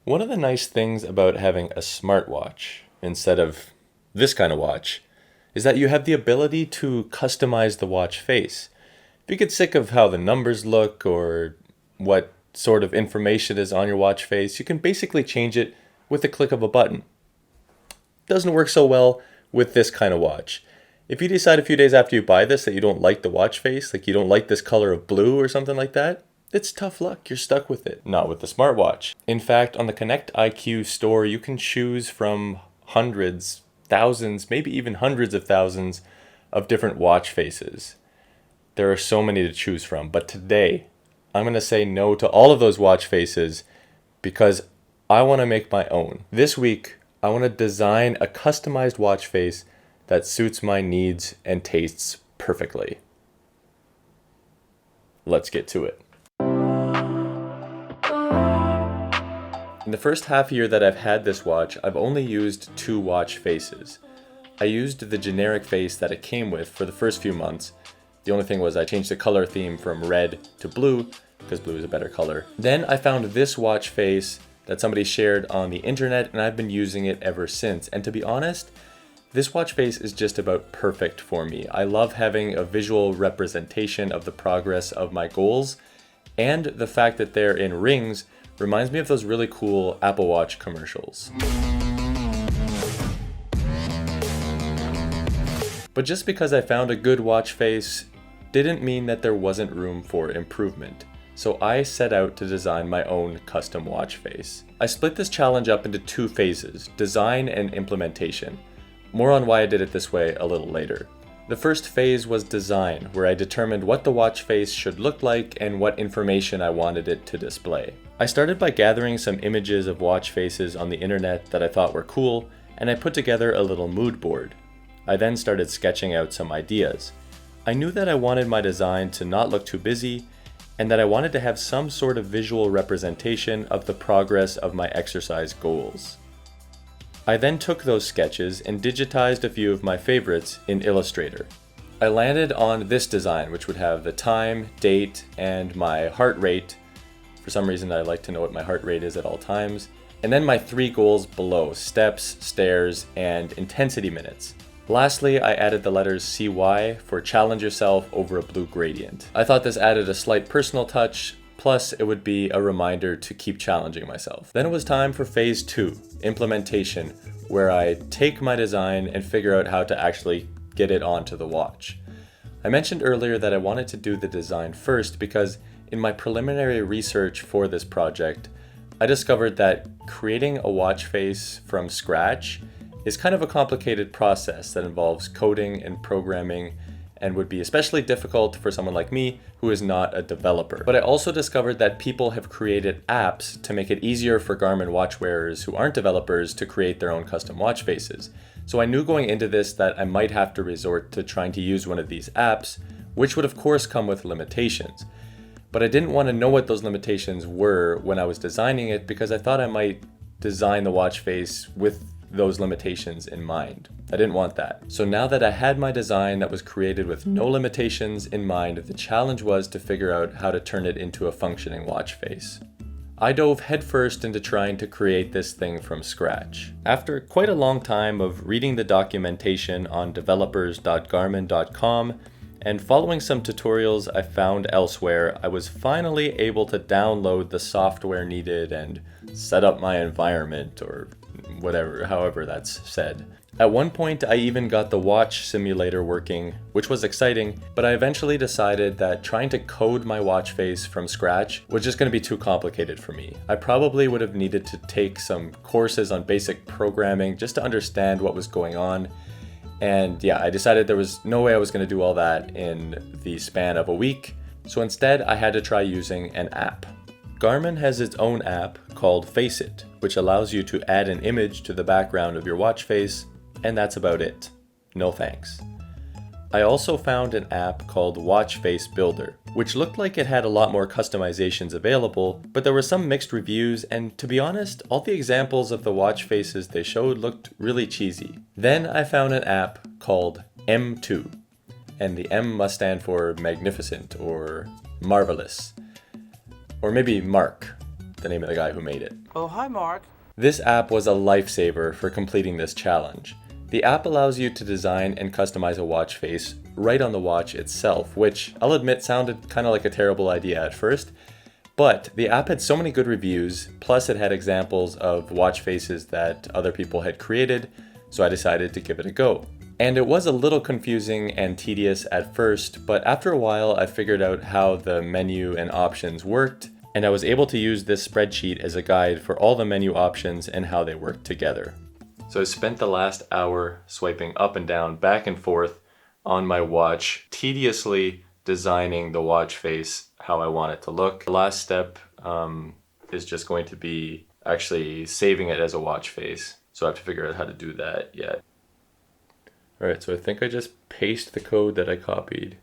One of the nice things about having a smartwatch instead of this kind of watch is that you have the ability to customize the watch face. If you get sick of how the numbers look or what sort of information is on your watch face, you can basically change it with a click of a button. Doesn't work so well with this kind of watch. If you decide a few days after you buy this that you don't like the watch face, like you don't like this color of blue or something like that, it's tough luck. You're stuck with it. Not with the smartwatch. In fact, on the Connect IQ store, you can choose from hundreds, thousands, maybe even hundreds of thousands of different watch faces. There are so many to choose from. But today, I'm going to say no to all of those watch faces because I want to make my own. This week, I want to design a customized watch face that suits my needs and tastes perfectly. Let's get to it. In the first half year that I've had this watch, I've only used two watch faces. I used the generic face that it came with for the first few months. The only thing was I changed the color theme from red to blue because blue is a better color. Then I found this watch face that somebody shared on the internet and I've been using it ever since. And to be honest, this watch face is just about perfect for me. I love having a visual representation of the progress of my goals, and the fact that they're in rings reminds me of those really cool Apple Watch commercials. But just because I found a good watch face didn't mean that there wasn't room for improvement. So I set out to design my own custom watch face. I split this challenge up into two phases, design and implementation. More on why I did it this way a little later. The first phase was design, where I determined what the watch face should look like and what information I wanted it to display. I started by gathering some images of watch faces on the internet that I thought were cool, and I put together a little mood board. I then started sketching out some ideas. I knew that I wanted my design to not look too busy, and that I wanted to have some sort of visual representation of the progress of my exercise goals. I then took those sketches and digitized a few of my favorites in Illustrator. I landed on this design, which would have the time, date, and my heart rate. For some reason, I like to know what my heart rate is at all times. And then my three goals below: steps, stairs, and intensity minutes. Lastly, I added the letters CY for challenge yourself over a blue gradient. I thought this added a slight personal touch, plus it would be a reminder to keep challenging myself. Then it was time for phase 2, implementation, where I take my design and figure out how to actually get it onto the watch. I mentioned earlier that I wanted to do the design first because in my preliminary research for this project, I discovered that creating a watch face from scratch is kind of a complicated process that involves coding and programming and would be especially difficult for someone like me who is not a developer. But I also discovered that people have created apps to make it easier for Garmin watch wearers who aren't developers to create their own custom watch faces. So I knew going into this that I might have to resort to trying to use one of these apps, which would of course come with limitations. But I didn't want to know what those limitations were when I was designing it because I thought I might design the watch face with those limitations in mind. I didn't want that. So now that I had my design that was created with no limitations in mind, the challenge was to figure out how to turn it into a functioning watch face. I dove headfirst into trying to create this thing from scratch. After quite a long time of reading the documentation on developers.garmin.com and following some tutorials I found elsewhere, I was finally able to download the software needed and set up my environment, or whatever, however that's said. At one point, I even got the watch simulator working, which was exciting, but I eventually decided that trying to code my watch face from scratch was just going to be too complicated for me. I probably would have needed to take some courses on basic programming just to understand what was going on. And yeah, I decided there was no way I was going to do all that in the span of a week. So instead, I had to try using an app. Garmin has its own app called Face It, which allows you to add an image to the background of your watch face, and that's about it. No thanks. I also found an app called Watch Face Builder, which looked like it had a lot more customizations available, but there were some mixed reviews, and to be honest, all the examples of the watch faces they showed looked really cheesy. Then I found an app called M2, and the M must stand for magnificent or marvelous. Or maybe Mark. the name of the guy who made it. Oh, hi, Mark. This app was a lifesaver for completing this challenge. The app allows you to design and customize a watch face right on the watch itself, which I'll admit sounded kind of like a terrible idea at first, but the app had so many good reviews, plus it had examples of watch faces that other people had created, so I decided to give it a go. And it was a little confusing and tedious at first, but after a while I figured out how the menu and options worked, and I was able to use this spreadsheet as a guide for all the menu options and how they work together. So I spent the last hour swiping up and down, back and forth on my watch, tediously designing the watch face how I want it to look. The last step is just going to be actually saving it as a watch face. So I have to figure out how to do that yet. All right, so I think I just paste the code that I copied.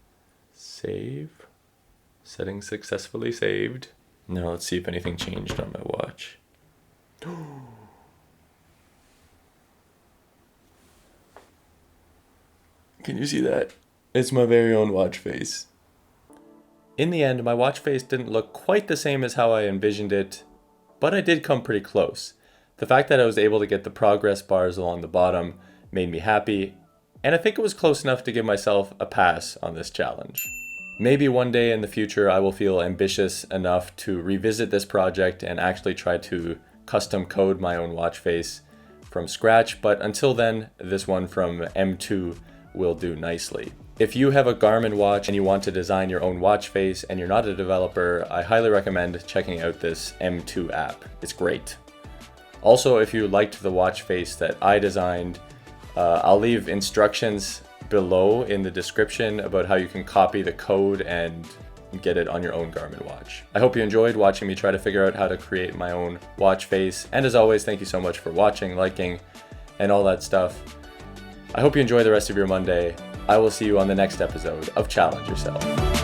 Save. Settings successfully saved. Now let's see if anything changed on my watch. Can you see that? It's my very own watch face. In the end, my watch face didn't look quite the same as how I envisioned it, but I did come pretty close. The fact that I was able to get the progress bars along the bottom made me happy, and I think it was close enough to give myself a pass on this challenge. Maybe one day in the future I will feel ambitious enough to revisit this project and actually try to custom code my own watch face from scratch, but until then, this one from M2 will do nicely. If you have a Garmin watch and you want to design your own watch face and you're not a developer, I highly recommend checking out this M2 app. It's great. Also, if you liked the watch face that I designed, I'll leave instructions below in the description about how you can copy the code and get it on your own Garmin watch. I hope you enjoyed watching me try to figure out how to create my own watch face. And as always, thank you so much for watching, liking, and all that stuff. I hope you enjoy the rest of your Monday. I will see you on the next episode of Challenge Yourself.